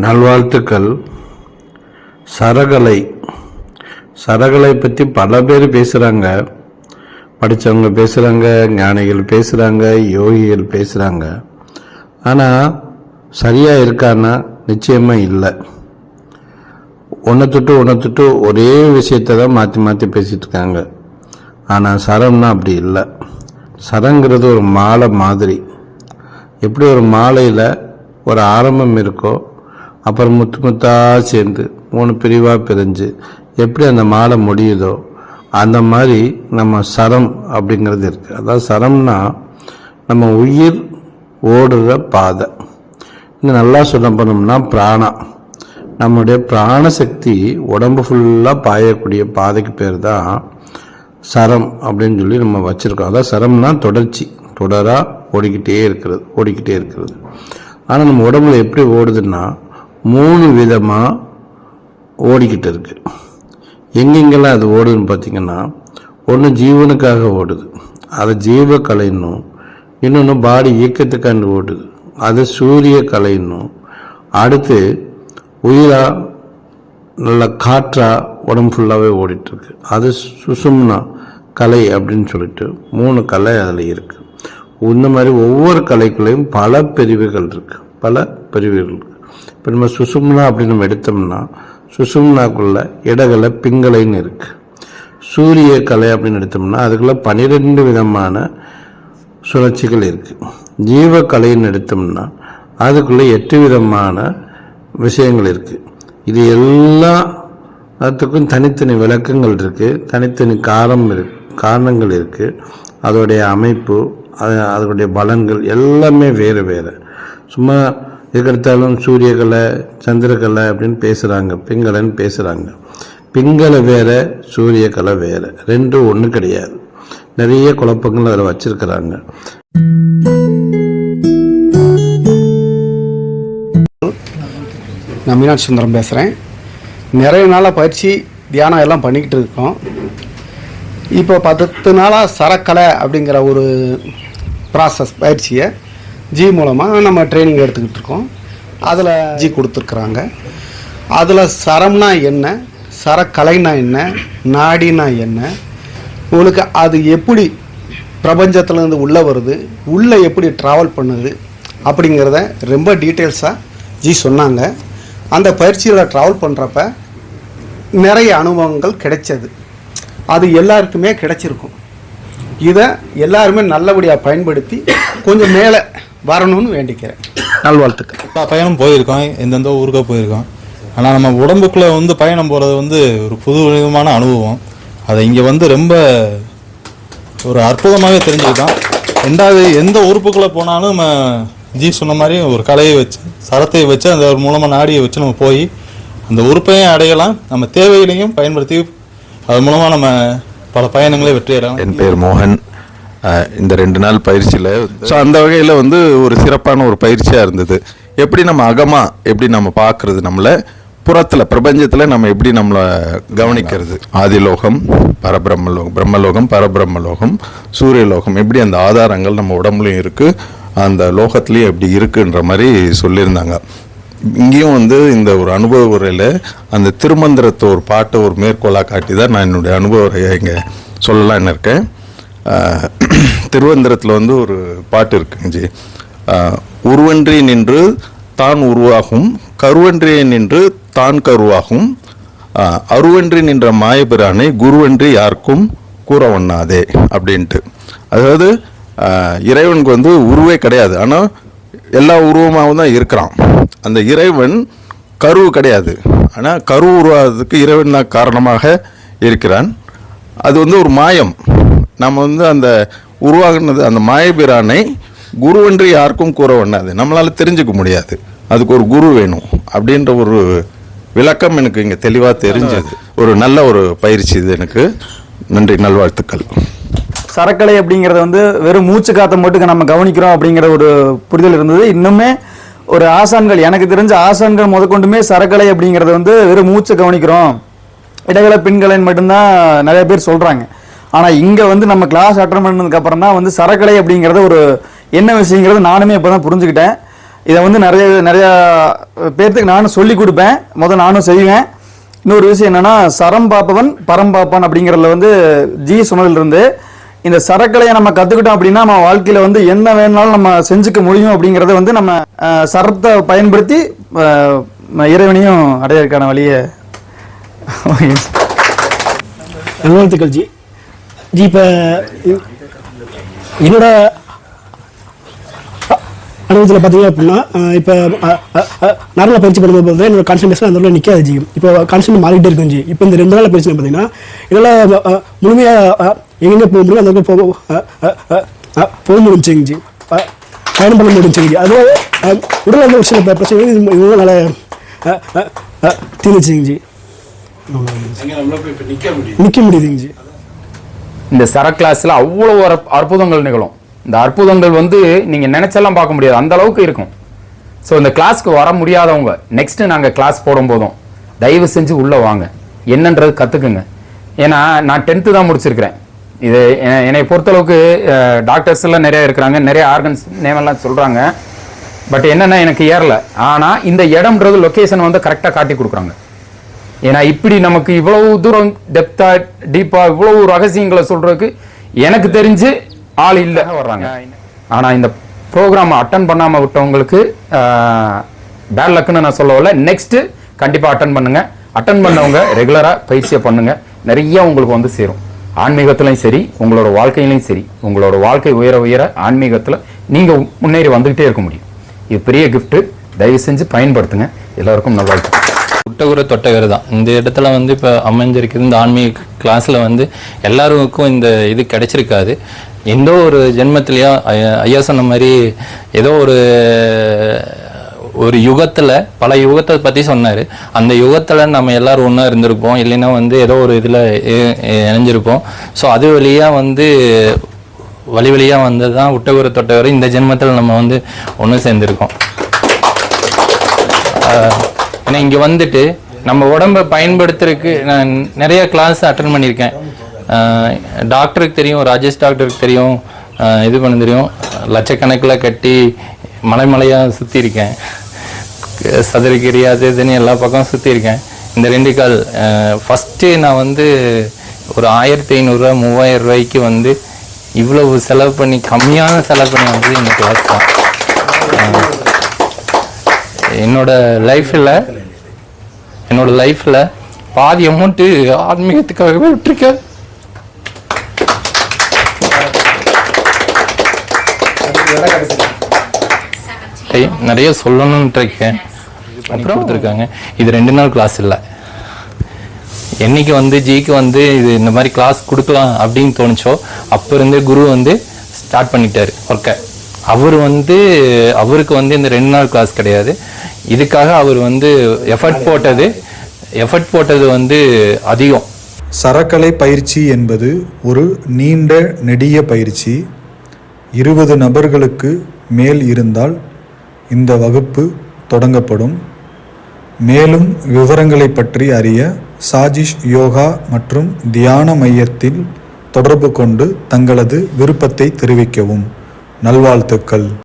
நல்வாழ்த்துக்கள். சரகலை பற்றி பல பேர் பேசுகிறாங்க. படித்தவங்க பேசுகிறாங்க, ஞானிகள் பேசுகிறாங்க, யோகிகள் பேசுகிறாங்க. ஆனால் சரியாக இருக்கான்னா நிச்சயமாக இல்லை. ஒன்றை தொட்டு ஒரே விஷயத்தை தான் மாற்றி மாற்றி பேசிகிட்டு இருக்காங்க. ஆனால் சரம்னா அப்படி இல்லை. சரங்கிறது ஒரு மாலை மாதிரி. எப்படி ஒரு மாலையில் ஒரு ஆரம்பம் இருக்கோ, அப்புறம் முத்தாக சேர்ந்து 3 பிரிவாக பிரிஞ்சு எப்படி அந்த மாலை முடியுதோ அந்த மாதிரி நம்ம சரம் அப்படிங்கிறது இருக்குது. அதாவது சரம்னா நம்ம உயிர் ஓடுற பாதை. இன்னும் நல்லா சொல்ல போனோம்னா பிராணம். நம்முடைய பிராணசக்தி உடம்பு ஃபுல்லாக பாயக்கூடிய பாதைக்கு பேர் தான் சரம் அப்படின்னு சொல்லி நம்ம வச்சுருக்கோம். அதாவது சரம்னா தொடராக ஓடிக்கிட்டே இருக்கிறது. ஆனால் நம்ம உடம்புல எப்படி ஓடுதுன்னா 3 விதமாக ஓடிக்கிட்டு இருக்கு. எங்கெங்கெல்லாம் அது ஓடுதுன்னு பார்த்தீங்கன்னா, ஒன்று ஜீவனுக்காக ஓடுது, அது ஜீவ கலைன்னும். இன்னொன்று பாடி இயக்கத்துக்காண்டு ஓடுது, அது சூரிய கலைன்னும். அடுத்து உயிரா நல்ல காற்றா உடம்பு ஃபுல்லாகவே ஓடிட்டுருக்கு, அது சுசும்னா கலை அப்படின்னு சொல்லிட்டு 3 கலை அதில் இருக்குது. இந்த மாதிரி ஒவ்வொரு கலைக்குள்ளேயும் பல பிரிவுகள் இருக்குது. இப்போ நம்ம சுசும்னா அப்படின்னு நம்ம எடுத்தோம்னா, சுசும்னாக்குள்ள இடகலை பிங்கலைன்னு இருக்குது. சூரிய கலை அப்படின்னு எடுத்தோம்னா அதுக்குள்ள 12 விதமான சுழற்சிகள் இருக்குது. ஜீவ கலைன்னு எடுத்தோம்னா அதுக்குள்ளே 8 விதமான விஷயங்கள் இருக்குது. இது எல்லாத்துக்கும் தனித்தனி விளக்கங்கள் இருக்குது, தனித்தனி காரணங்கள் இருக்குது. அதோடைய அமைப்பு, அதனுடைய பலன்கள் எல்லாமே வேறு. சும்மா இதுக்கடுத்தாலும் சூரியகலை சந்திரகலை அப்படின்னு பேசுகிறாங்க, பிங்கலைன்னு பேசுகிறாங்க. பிங்கலை வேற, சூரியகலை வேற, ரெண்டும் ஒன்று கிடையாது. நிறைய குழப்பங்கள் அதில் வச்சிருக்கிறாங்க. நான் மீனாட்சி சுந்தரம் பேசுகிறேன். நிறைய நாளாக பயிற்சி தியானம் எல்லாம் பண்ணிக்கிட்டு இருக்கோம். இப்போ 10 நாளாக சரக்கலை அப்படிங்கிற ஒரு ப்ராசஸ் பயிற்சியை ஜி மூலமாக நம்ம ட்ரைனிங் எடுத்துக்கிட்டு இருக்கோம். அதில் ஜி கொடுத்துருக்குறாங்க. அதில் சரம்னா என்ன, சரக்கலைனா என்ன, நாடினா என்ன, உங்களுக்கு அது எப்படி பிரபஞ்சத்துலேருந்து உள்ளே வருது, உள்ளே எப்படி ட்ராவல் பண்ணுது அப்படிங்கிறத ரொம்ப டீட்டெயில்ஸாக ஜி சொன்னாங்க. அந்த பயிற்சியில் ட்ராவல் பண்ணுறப்ப நிறைய அனுபவங்கள் கிடைச்சது. அது எல்லாருக்குமே கிடைச்சிருக்கும். இதை எல்லாருமே நல்லபடியாக பயன்படுத்தி கொஞ்சம் மேலே வரணும்னு வேண்டிக்கிறேன். நல்வாழ்த்துக்கள். பயணம் போயிருக்கோம், எந்தெந்த ஊருக்கோ போயிருக்கோம். ஆனால் நம்ம உடம்புக்குள்ளே பயணம் போகிறது ஒரு புது விதமான அனுபவம். அதை இங்கே ரொம்ப ஒரு அற்புதமாகவே தெரிஞ்சுக்கிட்டோம். ரெண்டாவது, எந்த உறுப்புக்குள்ளே போனாலும் நம்ம ஜி சொன்ன மாதிரி ஒரு கலையை வச்சு, சரத்தை வச்சு, அந்த ஒரு மூலமாக நாடியை வச்சு நம்ம போய் அந்த உறுப்பையும் அடையலாம், நம்ம தேவைகளையும் பயன்படுத்தி அது மூலமாக நம்ம பல பயணங்களே வெற்றியடையலாம். என் பேர் மோகன். இந்த 2 நாள் பயிற்சியில் அந்த வகையில் ஒரு சிறப்பான ஒரு பயிற்சியாக இருந்தது. எப்படி நம்ம எப்படி நம்ம பார்க்குறது, நம்மளை புறத்தில் பிரபஞ்சத்தில் நம்ம எப்படி நம்மளை கவனிக்கிறது, ஆதிலோகம், பரபிரம்மலோகம், பிரம்மலோகம், பரபிரம்மலோகம், சூரியலோகம், எப்படி அந்த ஆதாரங்கள் நம்ம உடம்புலையும் இருக்குது, அந்த லோகத்துலேயும் எப்படி இருக்குன்ற மாதிரி சொல்லியிருந்தாங்க. இங்கேயும் இந்த ஒரு அனுபவ உரையில் அந்த திருமந்திரத்தை ஒரு பாட்டை ஒரு மேற்கோளாக காட்டி தான் நான் என்னுடைய அனுபவ உரையை இங்கே சொல்லலான்னு இருக்கேன். திருமந்திரத்தில் ஒரு பாட்டு இருக்குங்க. உருவன்றி நின்று தான் உருவாகும், கருவன்றி நின்று தான் கருவாகும், அருவன்றி நின்ற மாயபிரானை குருவன்றி யாருக்கும் கூற ஒண்ணாதே அப்படின்ட்டு. அதாவது இறைவனுக்கு உருவே கிடையாது, ஆனால் எல்லா உருவமாகவும் தான் இருக்கிறான். அந்த இறைவன் கருவு கிடையாது, ஆனால் கரு உருவாகிறதுக்கு இறைவன் தான் காரணமாக இருக்கிறான். அது ஒரு மாயம். நம்ம அந்த உருவாகினது அந்த மாயபிரானை குருவன்றி யாருக்கும் கூற ஒண்ணாது, நம்மளால தெரிஞ்சுக்க முடியாது, அதுக்கு ஒரு குரு வேணும் அப்படின்ற ஒரு விளக்கம் எனக்கு இங்கே தெளிவாக தெரிஞ்சது. ஒரு நல்ல ஒரு பயிற்சி இது எனக்கு. நன்றி, நல்வாழ்த்துக்கள். சரக்கலை அப்படிங்கிறது வெறும் மூச்சு காத்த மட்டும் நம்ம கவனிக்கிறோம் அப்படிங்கிற ஒரு புரிதல் இருந்தது. இன்னுமே ஒரு ஆசான்கள், எனக்கு தெரிஞ்ச ஆசான்கள் முதற்கொண்டுமே சரக்கலை அப்படிங்கிறது வெறும் மூச்சை கவனிக்கிறோம், இடகலை பின்கலைன்னு மட்டும்தான் நிறைய பேர் சொல்றாங்க. ஆனால் இங்கே நம்ம கிளாஸ் அட்டன் பண்ணதுக்கு அப்புறம் தான் சரக்கலை அப்படிங்கிறது ஒரு என்ன விஷயங்கிறது நானுமே இப்போ தான் புரிஞ்சுக்கிட்டேன். இதை வந்து நிறையா பேர்த்துக்கு நானும் சொல்லி கொடுப்பேன், நானும் செய்வேன். இன்னொரு விஷயம் என்னன்னா, சரம் பார்ப்பவன் பரம் பார்ப்பான் அப்படிங்கிறதுல வந்து ஜி சொன்னதிலிருந்து இந்த சரக்கலையை நம்ம கற்றுக்கிட்டோம் அப்படின்னா நம்ம வாழ்க்கையில் வந்து என்ன வேணாலும் நம்ம செஞ்சுக்க முடியும் அப்படிங்கிறத வந்து நம்ம சரத்தை பயன்படுத்தி இறைவனையும் அடையிறதுக்கான வழியை. நல்வாழ்த்துக்கள் ஜி. இப்போ என்னோட அனுபவத்தில் பார்த்தீங்க அப்படின்னா, இப்போ நிறைய பயிற்சி பண்ணும்போது என்னோட கான்சன்ட்ரேஷன் அந்த அளவு நிற்காது ஜி. இப்போ கான்சன்ட்ரேட் மாறிக்கிட்டே இருக்கும் ஜி. இப்போ இந்த 2 நாள் பயிற்சி பார்த்தீங்கன்னா என்னால் முழுமையாக எங்கெங்கே போக முடியும் அந்த போக முடிஞ்சுங்க ஜி, பயணம் பண்ண முடிஞ்சுங்க ஜி. அதுவே உடல் வந்து ஒரு சில பிரச்சனைகள் இவங்க நல்லா தீர்ந்துச்சுங்க ஜி. நிற்க முடியுதுங்க ஜி. இந்த கிளாஸ்ல அவ்வளோ அற்புதங்கள் நிகழும். இந்த அற்புதங்கள் வந்து நீங்க நினைச்செல்லாம் பார்க்க முடியாது, அந்த அளவுக்கு இருக்கும். ஸோ இந்த கிளாஸ்க்கு வர முடியாதவங்க நெக்ஸ்ட் நாங்கள் கிளாஸ் போடும் போதும் தயவு செஞ்சு உள்ள வாங்க, என்னன்றது கத்துக்குங்க. ஏன்னா நான் 10th தான் முடிச்சிருக்கிறேன். இது என்னை பொறுத்தளவுக்கு டாக்டர்ஸ் எல்லாம் நிறைய இருக்கிறாங்க, நிறைய ஆர்கன்ஸ் நேமெல்லாம் சொல்றாங்க. பட் என்னன்னா எனக்கு ஏறல. ஆனா இந்த இடம்ன்றது லொகேஷன் வந்து கரெக்டாக காட்டி கொடுக்குறாங்க. ஏன்னா இப்படி நமக்கு இவ்வளவு தூரம் டெப்தா டீப்பா இவ்வளவு ரகசியங்களை சொல்றதுக்கு எனக்கு தெரிஞ்சு ஆள் இல்லை வர்றாங்க. ஆனா இந்த ப்ரோக்ராம் அட்டன் பண்ணாம விட்டவங்களுக்கு பேட் லக்குன்னு நான் சொல்லவில்லை. நெக்ஸ்ட் கண்டிப்பா அட்டன் பண்ணுங்க. அட்டன் பண்ணவங்க ரெகுலரா பயிற்சியை பண்ணுங்க, நிறைய உங்களுக்கு வந்து சேரும். ஆன்மீகத்திலையும் சரி, உங்களோட வாழ்க்கையிலையும் சரி, உங்களோட வாழ்க்கை உயர உயர ஆன்மீகத்துல நீங்க முன்னேறி வந்துகிட்டே இருக்க முடியும். இது பெரிய கிஃப்ட், தயவு செஞ்சு பயன்படுத்துங்க. எல்லாருக்கும் நல்வாழ்த்து. உட்டகுரு தொட்டகரு தான் இந்த இடத்துல வந்து இப்போ அமைஞ்சிருக்குது. இந்த ஆன்மீக கிளாஸில் வந்து எல்லாருக்கும் இந்த இது கிடைச்சிருக்காது. எந்த ஒரு ஜென்மத்திலையோ ஐயா சொன்ன மாதிரி ஏதோ ஒரு யுகத்தில் பல யுகத்தை பற்றி சொன்னார். அந்த யுகத்தில் நம்ம எல்லாரும் ஒன்றா இருந்திருப்போம், இல்லைன்னா வந்து ஏதோ ஒரு இதில் இணைஞ்சிருப்போம். ஸோ அது வழியாக வந்து வழியாக வந்தது தான் உட்டகுரு தொட்டகரு. இந்த ஜென்மத்தில் நம்ம வந்து ஒன்று சேர்ந்துருக்கோம். ஏன்னா இங்கே வந்துட்டு நம்ம உடம்பை பயன்படுத்துறதுக்கு நான் நிறைய கிளாஸ் அட்டன் பண்ணியிருக்கேன். டாக்டருக்கு தெரியும், ராஜேஷ் டாக்டருக்கு தெரியும், இது பண்ண தெரியும். லட்சக்கணக்கில் கட்டி மலையாக சுற்றிருக்கேன், சதுரகிரி அது இதுன்னு எல்லா பக்கம் சுற்றிருக்கேன். இந்த 2 கால் ஃபஸ்ட்டு நான் வந்து ஒரு 1500 3000 ரூபாய்க்கு வந்து இவ்வளவு செலவு பண்ணி, கம்மியான செலவு பண்ணி வந்து இந்த கிளாஸ் தான். என்னோட லைஃப்பில் பாதி அமௌண்ட்டு ஆன்மீகத்துக்காகவே விட்டுருக்கேன். நிறைய சொல்லணும்னு இருக்கேன். அப்புறம் கொடுத்துருக்காங்க. இது 2 நாள் கிளாஸ் இல்லை. என்னைக்கு வந்து ஜிக்கு வந்து இது இந்த மாதிரி கிளாஸ் கொடுக்கலாம் அப்படின்னு தோணுச்சோ அப்போ இருந்து குரு வந்து ஸ்டார்ட் பண்ணிட்டாரு ஒர்க்கை. அவருக்கு வந்து இந்த 2 நாள் கிளாஸ் கிடையாது. இதுக்காக அவர் வந்து எஃபர்ட் போட்டது வந்து அதிகம். சரக்கலை பயிற்சி என்பது ஒரு நீண்ட நெடிய பயிற்சி. 20 நபர்களுக்கு மேல் இருந்தால் இந்த வகுப்பு தொடங்கப்படும். மேலும் விவரங்களை பற்றி அறிய சாஜிஷ் யோகா மற்றும் தியான மையத்தில் தொடர்பு கொண்டு தங்களது விருப்பத்தை தெரிவிக்கவும். நல்வாழ்த்துக்கள்.